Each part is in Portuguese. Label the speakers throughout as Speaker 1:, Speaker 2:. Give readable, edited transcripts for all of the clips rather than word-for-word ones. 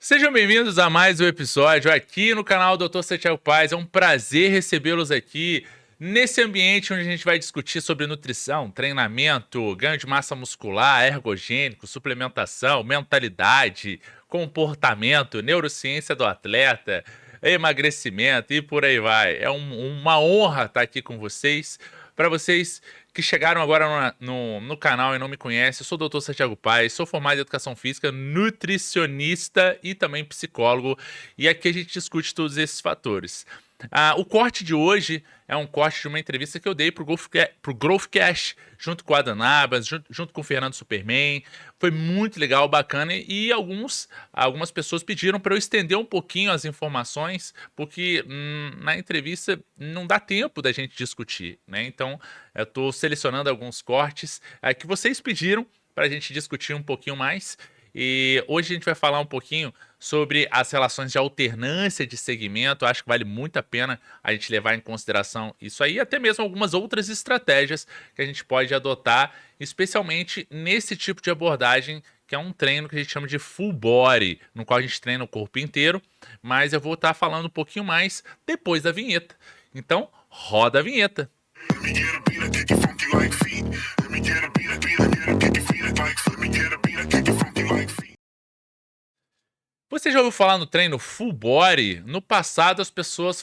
Speaker 1: Sejam bem-vindos a mais um episódio aqui no canal Dr. Santiago Paz. É um prazer recebê-los aqui nesse ambiente onde a gente vai discutir sobre nutrição, treinamento, ganho de massa muscular, ergogênico, suplementação, mentalidade, comportamento, neurociência do atleta, emagrecimento e por aí vai. É uma honra estar aqui com vocês. Para vocês que chegaram agora no canal e não me conhecem, eu sou o Dr. Santiago Paz, sou formado em Educação Física, nutricionista e também psicólogo, e aqui a gente discute todos esses fatores. O corte de hoje é um corte de uma entrevista que eu dei pro Growthcast, junto com a Adam Nabas, junto com o Fernando Superman. Foi muito legal, bacana, e algumas pessoas pediram para eu estender um pouquinho as informações, porque na entrevista não dá tempo da gente discutir, né? Então, eu estou selecionando alguns cortes que vocês pediram para a gente discutir um pouquinho mais. E hoje a gente vai falar um pouquinho sobre as relações de alternância de segmento. Acho que vale muito a pena a gente levar em consideração isso aí, até mesmo algumas outras estratégias que a gente pode adotar, especialmente nesse tipo de abordagem, que é um treino que a gente chama de full body, no qual a gente treina o corpo inteiro, mas eu vou estar falando um pouquinho mais depois da vinheta. Então, roda a vinheta. Let me get a beat, I kick it funky like feet. Let me get a beat, I kick it feet like. Let me get a beat, I kick it funky like feet. Você já ouviu falar no treino full body? No passado as pessoas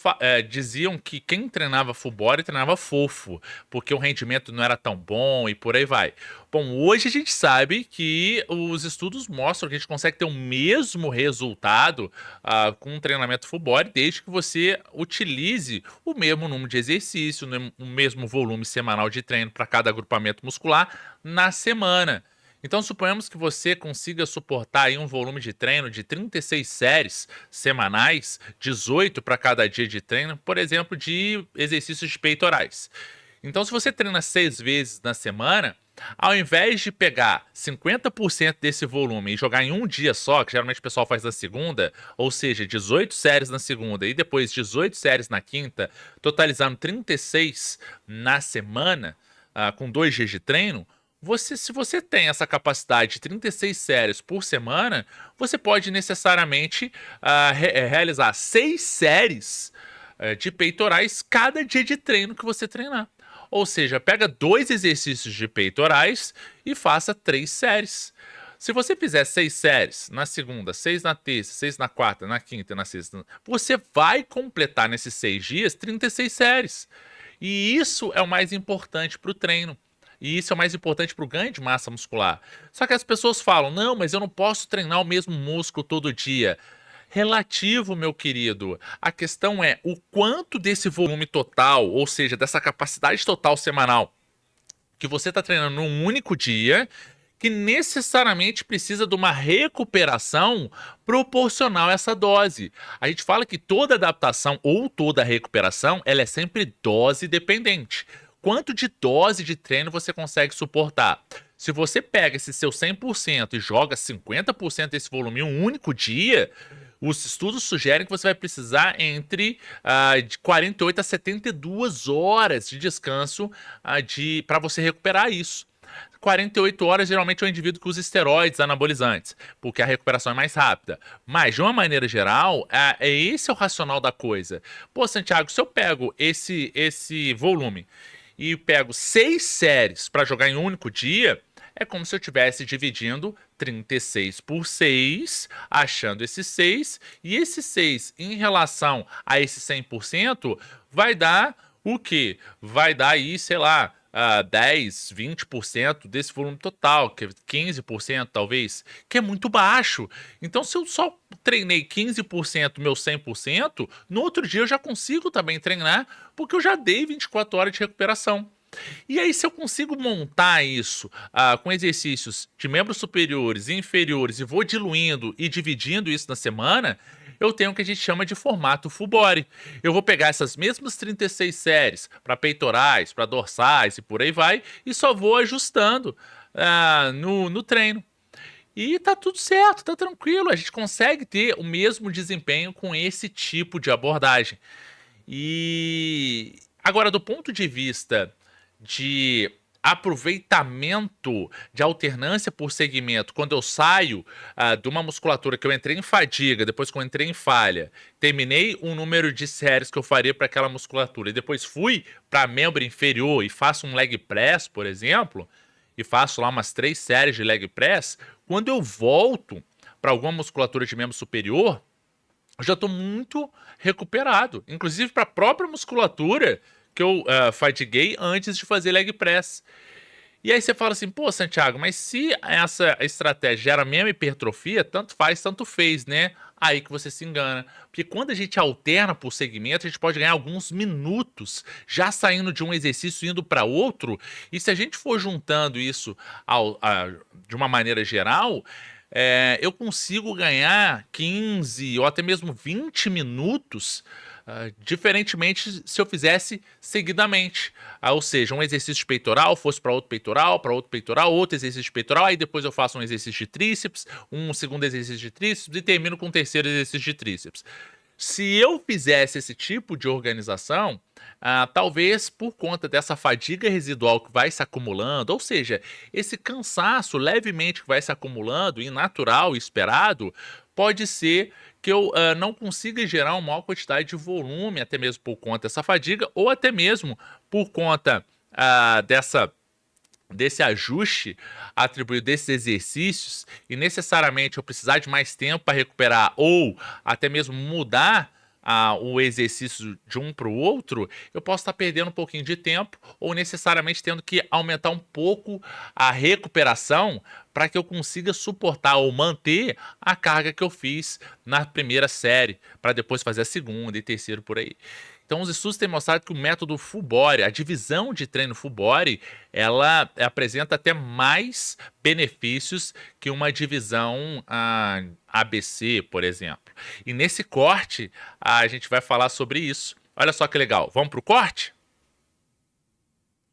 Speaker 1: diziam que quem treinava full body treinava fofo, porque o rendimento não era tão bom e por aí vai. Bom, hoje a gente sabe que os estudos mostram que a gente consegue ter o mesmo resultado com um treinamento full body, desde que você utilize o mesmo número de exercício, o mesmo volume semanal de treino para cada agrupamento muscular na semana. Então, suponhamos que você consiga suportar aí um volume de treino de 36 séries semanais, 18 para cada dia de treino, por exemplo, de exercícios de peitorais. Então, se você treina 6 vezes na semana, ao invés de pegar 50% desse volume e jogar em um dia só, que geralmente o pessoal faz na segunda, ou seja, 18 séries na segunda e depois 18 séries na quinta, totalizando 36 na semana, com 2 dias de treino, se você tem essa capacidade de 36 séries por semana, você pode necessariamente realizar 6 séries de peitorais cada dia de treino que você treinar. Ou seja, pega 2 exercícios de peitorais e faça 3 séries. Se você fizer 6 séries na segunda, 6 na terça, 6 na quarta, na quinta e na sexta, você vai completar nesses 6 dias 36 séries. E isso é o mais importante para o treino. E isso é o mais importante para o ganho de massa muscular. Só que as pessoas falam, não, mas eu não posso treinar o mesmo músculo todo dia. Relativo, meu querido. A questão é o quanto desse volume total, ou seja, dessa capacidade total semanal, que você está treinando num único dia, que necessariamente precisa de uma recuperação proporcional a essa dose. A gente fala que toda adaptação ou toda recuperação, ela é sempre dose dependente. Quanto de dose de treino você consegue suportar? Se você pega esse seu 100% e joga 50% desse volume em um único dia, os estudos sugerem que você vai precisar entre de 48 a 72 horas de descanso para você recuperar isso. 48 horas geralmente é o indivíduo que usa esteroides anabolizantes, porque a recuperação é mais rápida. Mas, de uma maneira geral, esse é o racional da coisa. Pô, Santiago, se eu pego esse volume e pego 6 séries para jogar em um único dia, é como se eu estivesse dividindo 36 por 6, achando esses 6, e esse 6 em relação a esse 100% vai dar o quê? Vai dar aí, sei lá, 10, 20% desse volume total, que é 15% talvez, que é muito baixo. Então, se eu só treinei 15% do meu 100%, no outro dia eu já consigo também treinar, porque eu já dei 24 horas de recuperação. E aí, se eu consigo montar isso com exercícios de membros superiores e inferiores e vou diluindo e dividindo isso na semana, eu tenho o que a gente chama de formato full body. Eu vou pegar essas mesmas 36 séries para peitorais, para dorsais e por aí vai, e só vou ajustando no treino. E tá tudo certo, tá tranquilo, a gente consegue ter o mesmo desempenho com esse tipo de abordagem. E agora, do ponto de vista de aproveitamento de alternância por segmento, quando eu saio de uma musculatura que eu entrei em fadiga, depois que eu entrei em falha, terminei um número de séries que eu faria para aquela musculatura e depois fui para membro inferior e faço um leg press, por exemplo, e faço lá umas 3 séries de leg press, quando eu volto para alguma musculatura de membro superior, eu já estou muito recuperado. Inclusive para a própria musculatura que eu fatiguei antes de fazer leg press. E aí você fala assim, pô, Santiago, mas se essa estratégia gera a mesma hipertrofia, tanto faz, tanto fez, né? Aí que você se engana. Porque quando a gente alterna por segmento, a gente pode ganhar alguns minutos já saindo de um exercício e indo para outro. E se a gente for juntando isso de uma maneira geral, eu consigo ganhar 15 ou até mesmo 20 minutos, diferentemente se eu fizesse seguidamente. Ou seja, um exercício de peitoral fosse para outro peitoral, outro exercício de peitoral, aí depois eu faço um exercício de tríceps, um segundo exercício de tríceps e termino com um terceiro exercício de tríceps. Se eu fizesse esse tipo de organização, talvez por conta dessa fadiga residual que vai se acumulando, ou seja, esse cansaço levemente que vai se acumulando, e natural e esperado, pode ser que eu não consiga gerar uma maior quantidade de volume, até mesmo por conta dessa fadiga, ou até mesmo por conta desse ajuste atribuído desses exercícios e necessariamente eu precisar de mais tempo para recuperar ou até mesmo mudar o exercício de um para o outro, eu posso estar perdendo um pouquinho de tempo ou necessariamente tendo que aumentar um pouco a recuperação para que eu consiga suportar ou manter a carga que eu fiz na primeira série, para depois fazer a segunda e terceira por aí. Então, os estudos têm mostrado que o método Full Body, a divisão de treino Full Body, ela apresenta até mais benefícios que uma divisão ABC, por exemplo. E nesse corte, a gente vai falar sobre isso. Olha só que legal. Vamos para o corte?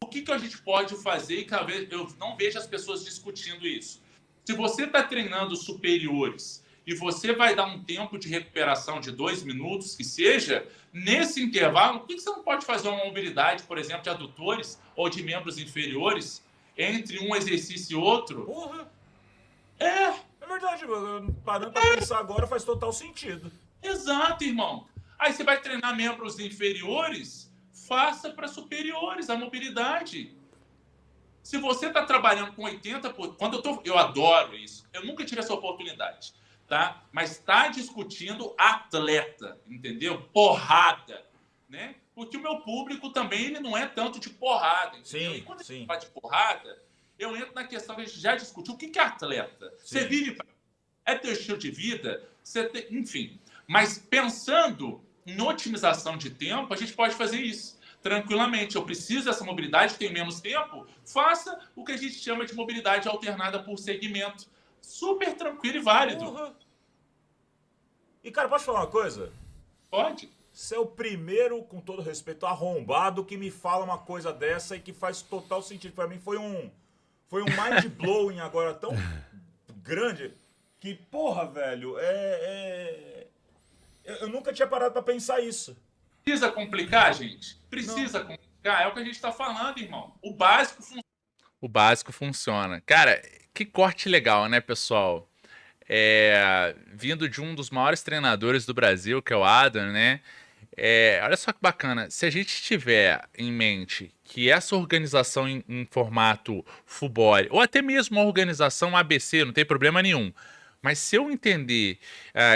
Speaker 1: O que a gente pode fazer e cada vez eu não vejo as pessoas discutindo isso. Se você está treinando superiores e você vai dar um tempo de recuperação de 2 minutos, que seja, nesse intervalo, por que você não pode fazer uma mobilidade, por exemplo, de adutores ou de membros inferiores entre um exercício e outro?
Speaker 2: Porra!
Speaker 1: É
Speaker 2: verdade, parando pra pensar agora faz total sentido.
Speaker 1: Exato, irmão. Aí você vai treinar membros inferiores, faça para superiores a mobilidade. Se você está trabalhando com 80%, eu adoro isso. Eu nunca tive essa oportunidade, tá? Mas está discutindo atleta, entendeu? Porrada, né? Porque o meu público também ele não é tanto de porrada, entendeu?
Speaker 2: Sim,
Speaker 1: e quando a
Speaker 2: sim.
Speaker 1: gente fala de porrada, eu entro na questão que a gente já discutiu. O que é atleta?
Speaker 2: Sim.
Speaker 1: Você vive, é teu estilo de vida, enfim. Mas pensando em otimização de tempo, a gente pode fazer isso tranquilamente. Eu preciso dessa mobilidade, tenho menos tempo, faça o que a gente chama de mobilidade alternada por segmento. Super tranquilo e válido.
Speaker 2: Porra. E, cara, posso falar uma coisa?
Speaker 1: Pode.
Speaker 2: Você é o primeiro, com todo respeito, arrombado que me fala uma coisa dessa e que faz total sentido. Pra mim foi um mind-blowing agora tão grande que, porra, velho, eu nunca tinha parado pra pensar isso.
Speaker 1: Precisa complicar, gente? Precisa complicar. É o que a gente tá falando, irmão. O básico funciona. O básico funciona. Cara, que corte legal, né, pessoal? Vindo de um dos maiores treinadores do Brasil, que é o Adam, né? Olha só que bacana. Se a gente tiver em mente que essa organização em formato full body, ou até mesmo uma organização ABC, não tem problema nenhum. Mas se eu entender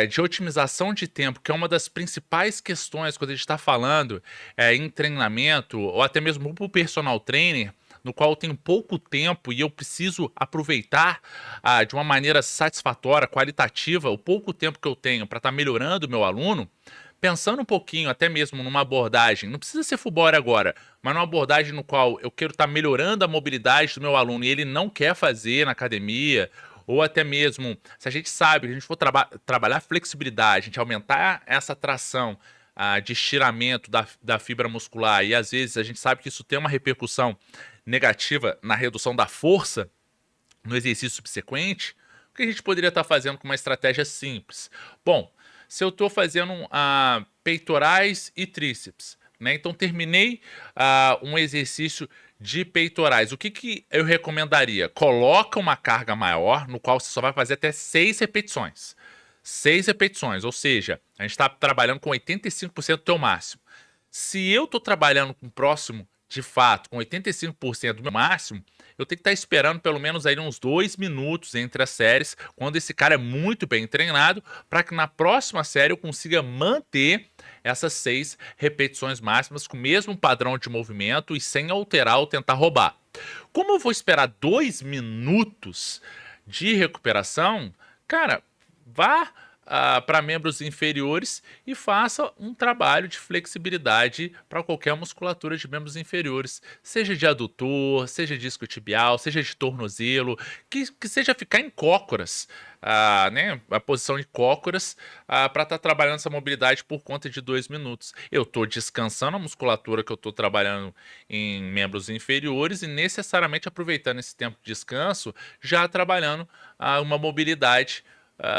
Speaker 1: de otimização de tempo, que é uma das principais questões quando a gente está falando em treinamento, ou até mesmo para o personal trainer, no qual eu tenho pouco tempo e eu preciso aproveitar de uma maneira satisfatória, qualitativa, o pouco tempo que eu tenho para estar melhorando o meu aluno, pensando um pouquinho, até mesmo numa abordagem, não precisa ser full body agora, mas numa abordagem no qual eu quero estar melhorando a mobilidade do meu aluno e ele não quer fazer na academia, ou até mesmo, se a gente sabe que a gente for trabalhar flexibilidade, a gente aumentar essa tração de estiramento da fibra muscular, e às vezes a gente sabe que isso tem uma repercussão negativa na redução da força no exercício subsequente, o que a gente poderia estar fazendo com uma estratégia simples? Bom, se eu estou fazendo peitorais e tríceps, né? Então terminei um exercício de peitorais, o que eu recomendaria? Coloca uma carga maior, no qual você só vai fazer até 6 repetições. 6 repetições, ou seja, a gente está trabalhando com 85% do teu máximo. Se eu estou trabalhando com próximo, de fato, com 85% do meu máximo, eu tenho que estar esperando pelo menos aí uns 2 minutos entre as séries, quando esse cara é muito bem treinado, para que na próxima série eu consiga manter essas 6 repetições máximas com o mesmo padrão de movimento e sem alterar ou tentar roubar. Como eu vou esperar 2 minutos de recuperação, cara, vá para membros inferiores e faça um trabalho de flexibilidade para qualquer musculatura de membros inferiores, seja de adutor, seja disco tibial, seja de tornozelo, que seja ficar em cócoras, né, a posição de cócoras, para estar trabalhando essa mobilidade por conta de 2 minutos. Eu estou descansando a musculatura que eu estou trabalhando em membros inferiores e necessariamente aproveitando esse tempo de descanso, já trabalhando uma mobilidade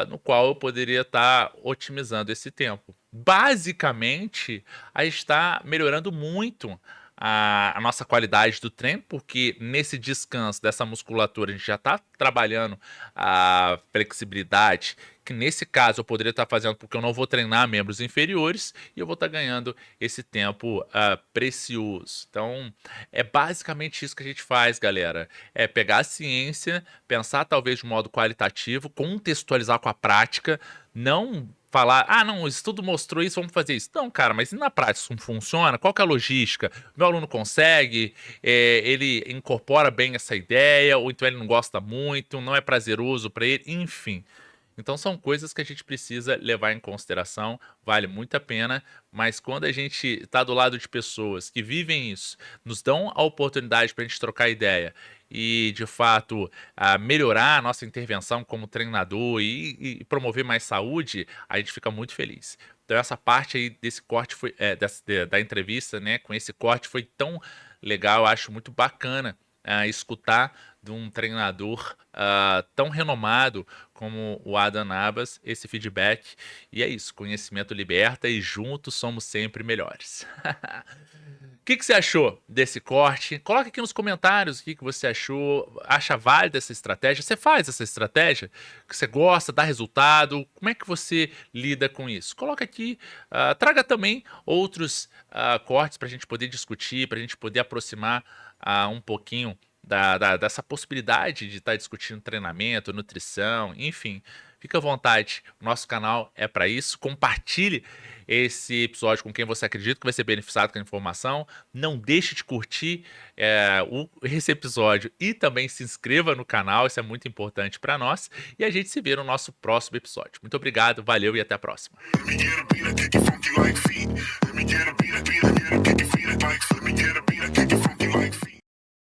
Speaker 1: no qual eu poderia estar otimizando esse tempo. Basicamente, a gente está melhorando muito a nossa qualidade do treino, porque nesse descanso dessa musculatura a gente já está trabalhando a flexibilidade, que nesse caso eu poderia estar fazendo porque eu não vou treinar membros inferiores e eu vou estar ganhando esse tempo precioso. Então, é basicamente isso que a gente faz, galera. É pegar a ciência, pensar talvez de modo qualitativo, contextualizar com a prática, não falar, não, o estudo mostrou isso, vamos fazer isso. Não, cara, mas e na prática isso não funciona? Qual que é a logística? Meu aluno consegue? Ele incorpora bem essa ideia? Ou então ele não gosta muito? Não é prazeroso para ele? Enfim. Então são coisas que a gente precisa levar em consideração, vale muito a pena, mas quando a gente está do lado de pessoas que vivem isso, nos dão a oportunidade para a gente trocar ideia e, de fato, melhorar a nossa intervenção como treinador e promover mais saúde, a gente fica muito feliz. Então essa parte aí desse corte foi, da entrevista, né, com esse corte foi tão legal, eu acho muito bacana escutar de um treinador tão renomado como o Adam Nabas, esse feedback. E é isso, conhecimento liberta e juntos somos sempre melhores. O que você achou desse corte? Coloca aqui nos comentários o que você achou. Acha válida essa estratégia? Você faz essa estratégia? Que você gosta, dá resultado? Como é que você lida com isso? Coloca aqui. Traga também outros cortes para a gente poder discutir, para a gente poder aproximar um pouquinho dessa possibilidade de estar discutindo treinamento, nutrição, enfim. Fica à vontade, o nosso canal é para isso. Compartilhe esse episódio com quem você acredita que vai ser beneficiado com a informação. Não deixe de curtir esse episódio e também se inscreva no canal, isso é muito importante para nós. E a gente se vê no nosso próximo episódio. Muito obrigado, valeu e até a próxima.